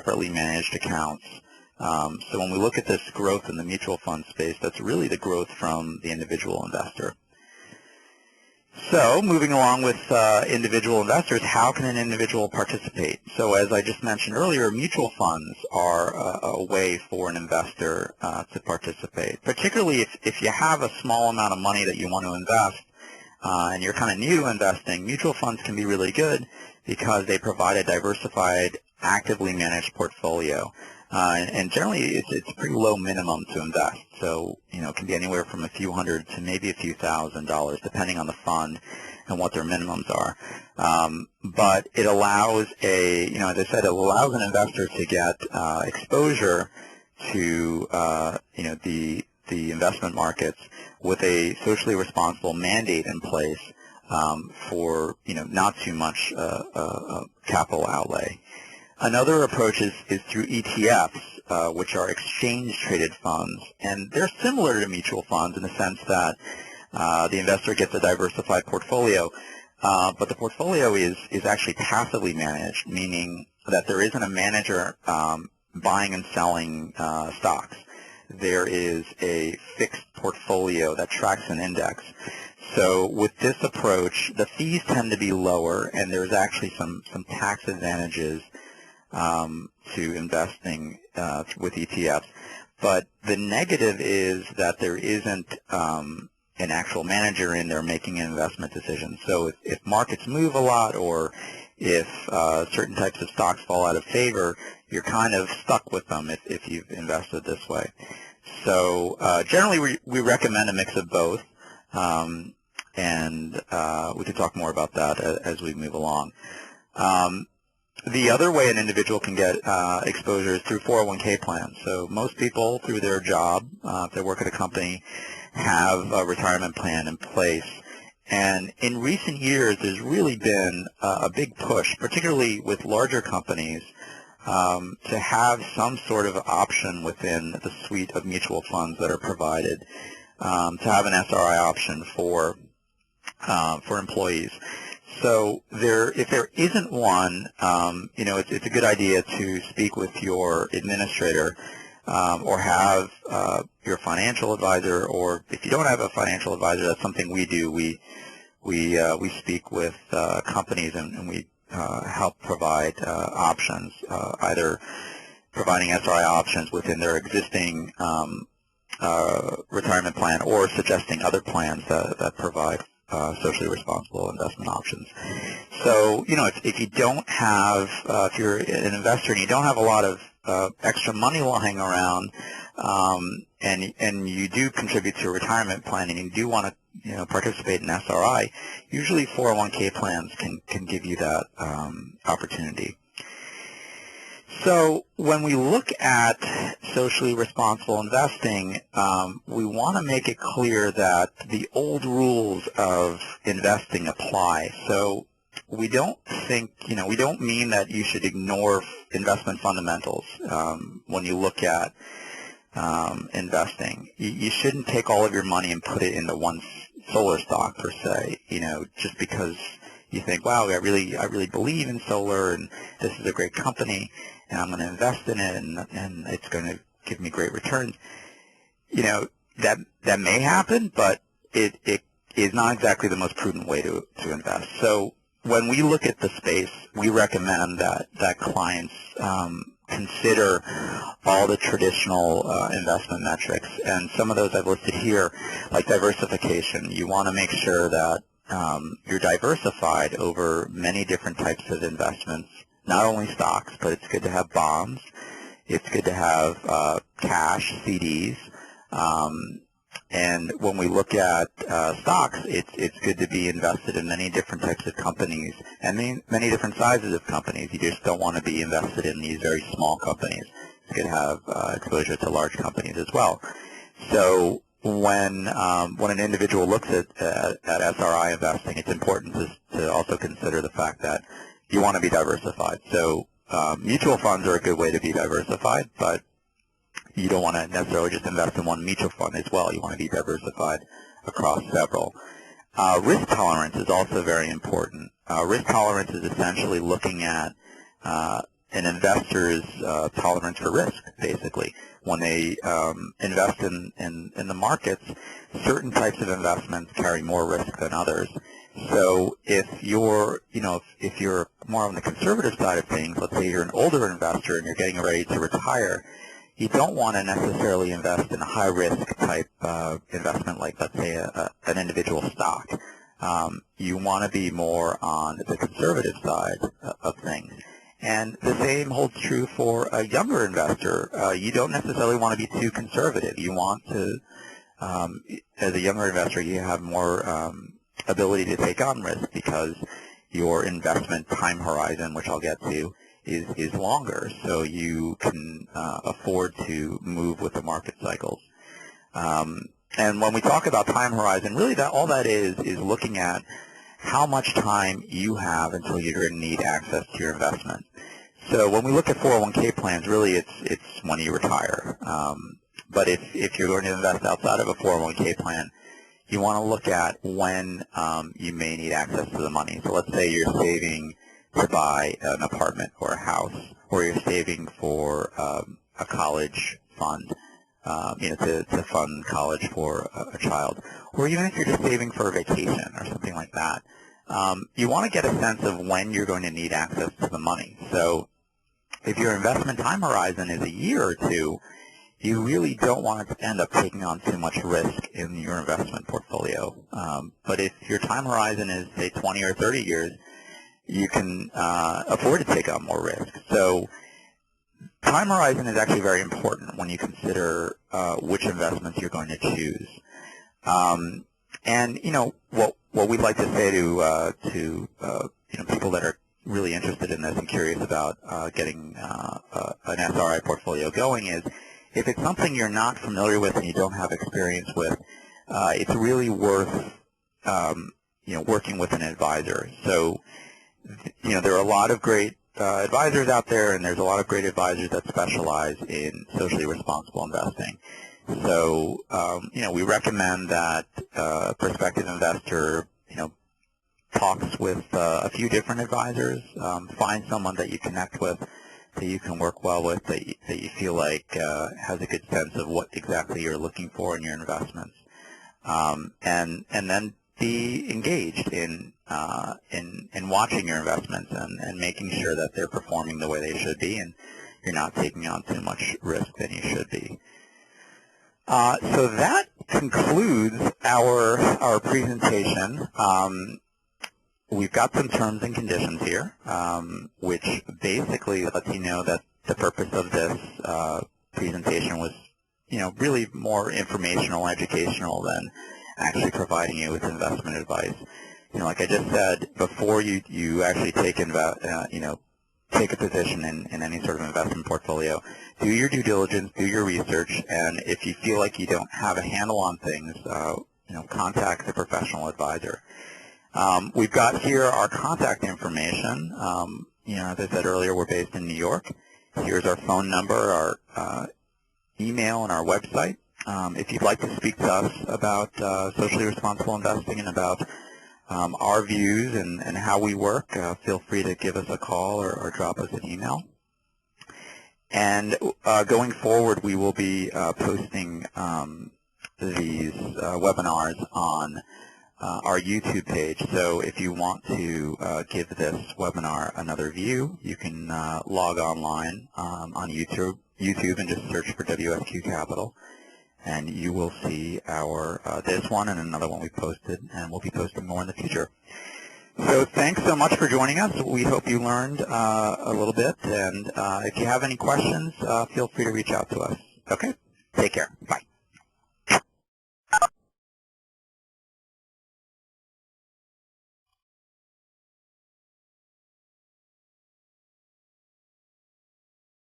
separately managed accounts. So when we look at this growth in the mutual fund space, that's really the growth from the individual investor. So moving along with individual investors, how can an individual participate? So as I just mentioned earlier, mutual funds are a way for an investor to participate, particularly if you have a small amount of money that you want to invest and you're kind of new to investing. Mutual funds can be really good because they provide a diversified, actively managed portfolio. And generally, it's pretty low minimum to invest. So, it can be anywhere from a few hundred to maybe a few $1,000s, depending on the fund and what their minimums are. But it allows as I said, it allows an investor to get exposure to, the investment markets with a socially responsible mandate in place for, not too much capital outlay. Another approach is through ETFs, which are exchange-traded funds, and they're similar to mutual funds in the sense that the investor gets a diversified portfolio, but the portfolio is actually passively managed, meaning that there isn't a manager buying and selling stocks. There is a fixed portfolio that tracks an index. So with this approach, the fees tend to be lower, and there's actually some tax advantages to investing with ETFs. But the negative is that there isn't an actual manager in there making an investment decision. So if markets move a lot or if certain types of stocks fall out of favor, you're kind of stuck with them if you've invested this way. So generally we recommend a mix of both, and we can talk more about that as we move along. The other way an individual can get exposure is through 401k plans. So most people, through their job, if they work at a company, have a retirement plan in place. And in recent years, there's really been a big push, particularly with larger companies, to have some sort of option within the suite of mutual funds that are provided, to have an SRI option for employees. So if there isn't one, it's a good idea to speak with your administrator or have your financial advisor, or if you don't have a financial advisor, that's something we do. We speak with companies and we help provide options, either providing SRI options within their existing retirement plan or suggesting other plans that provide socially responsible investment options. So, if you don't have, if you're an investor and you don't have a lot of extra money lying around, and you do contribute to a retirement plan and you do want to, participate in SRI, usually 401k plans can give you that opportunity. So when we look at socially responsible investing, we want to make it clear that the old rules of investing apply. So we don't think, we don't mean that you should ignore investment fundamentals when you look at investing. You shouldn't take all of your money and put it into one solar stock per se, just because you think, wow, I really believe in solar and this is a great company and I'm going to invest in it and it's going to give me great returns. That may happen, but it is not exactly the most prudent way to invest. So when we look at the space, we recommend that clients consider all the traditional investment metrics, and some of those I've listed here, like diversification. You want to make sure that you're diversified over many different types of investments, not only stocks, but it's good to have bonds. It's good to have cash, CDs. And when we look at stocks, it's good to be invested in many different types of companies and many different sizes of companies. You just don't want to be invested in these very small companies. It's good to have exposure to large companies as well. So when an individual looks at SRI investing, it's important to also consider the fact that you want to be diversified. So mutual funds are a good way to be diversified, but you don't want to necessarily just invest in one mutual fund as well. You want to be diversified across several. Risk tolerance is also very important. Risk tolerance is essentially looking at an investor's tolerance for risk, basically. When they invest in the markets, certain types of investments carry more risk than others. So if you're, if you're more on the conservative side of things, let's say you're an older investor and you're getting ready to retire, you don't want to necessarily invest in a high-risk type investment like, let's say, an individual stock. You want to be more on the conservative side of things. And the same holds true for a younger investor. You don't necessarily want to be too conservative. You want to, as a younger investor, you have more ability to take on risk because your investment time horizon, which I'll get to, is longer. So you can afford to move with the market cycles. And when we talk about time horizon, really all that is looking at how much time you have until you're going to need access to your investment. So when we look at 401k plans, really it's when you retire. But if you're going to invest outside of a 401k plan, you want to look at when you may need access to the money. So let's say you're saving to buy an apartment or a house, or you're saving for a college fund, to fund college for a child, or even if you're just saving for a vacation or something like that. You want to get a sense of when you're going to need access to the money. So if your investment time horizon is a year or two, you really don't want to end up taking on too much risk in your investment portfolio. But if your time horizon is, say, 20 or 30 years, you can afford to take on more risk. So time horizon is actually very important when you consider which investments you're going to choose. And what we'd like to say to people that are really interested in this and curious about getting an SRI portfolio going is, if it's something you're not familiar with and you don't have experience with, it's really worth working with an advisor. So there are a lot of great advisors out there, and there's a lot of great advisors that specialize in socially responsible investing. So, we recommend that a prospective investor, talks with a few different advisors, find someone that you connect with, that you can work well with, that you feel like has a good sense of what exactly you're looking for in your investments, and then be engaged in watching your investments and making sure that they're performing the way they should be, and you're not taking on too much risk than you should be. So that concludes our presentation. We've got some terms and conditions here, which basically lets you know that the purpose of this presentation was, really more informational, educational than actually providing you with investment advice. Like I just said, before you actually take take a position in any sort of investment portfolio, do your due diligence, do your research, and if you feel like you don't have a handle on things, contact a professional advisor. We've got here our contact information. As I said earlier, we're based in New York. Here's our phone number, our email, and our website. If you'd like to speak to us about socially responsible investing and about our views and how we work, feel free to give us a call or drop us an email. And going forward, we will be posting these webinars on our YouTube page. So if you want to give this webinar another view, you can log online on YouTube and just search for WSQ Capital, and you will see our this one and another one we posted, and we'll be posting more in the future. So thanks so much for joining us. We hope you learned a little bit, and if you have any questions, feel free to reach out to us. Okay? Take care. Bye.